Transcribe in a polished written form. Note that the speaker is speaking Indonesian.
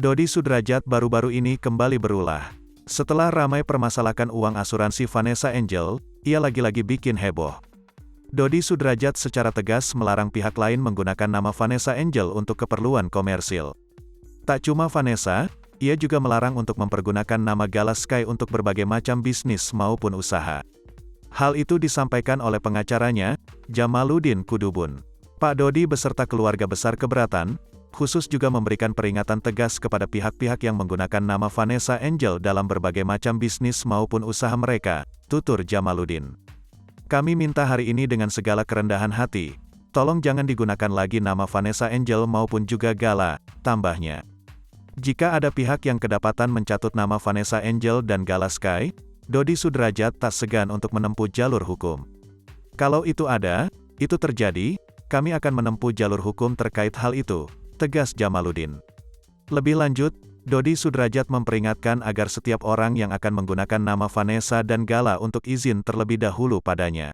Dodi Sudrajat baru-baru ini kembali berulah. Setelah ramai permasalahkan uang asuransi Vanessa Angel, ia lagi-lagi bikin heboh. Dodi Sudrajat secara tegas melarang pihak lain menggunakan nama Vanessa Angel untuk keperluan komersil. Tak cuma Vanessa, ia juga melarang untuk mempergunakan nama Gala Sky untuk berbagai macam bisnis maupun usaha. Hal itu disampaikan oleh pengacaranya, Jamaluddin Kudubun. Pak Dodi beserta keluarga besar keberatan, khusus juga memberikan peringatan tegas kepada pihak-pihak yang menggunakan nama Vanessa Angel dalam berbagai macam bisnis maupun usaha mereka, tutur Jamaluddin. Kami minta hari ini dengan segala kerendahan hati, tolong jangan digunakan lagi nama Vanessa Angel maupun juga Gala, tambahnya. Jika ada pihak yang kedapatan mencatut nama Vanessa Angel dan Gala Sky, Dodi Sudrajat tak segan untuk menempuh jalur hukum. Kalau itu ada, itu terjadi, kami akan menempuh jalur hukum terkait hal itu, tegas Jamaluddin. Lebih lanjut, Dodi Sudrajat memperingatkan agar setiap orang yang akan menggunakan nama Vanessa dan Gala untuk izin terlebih dahulu padanya.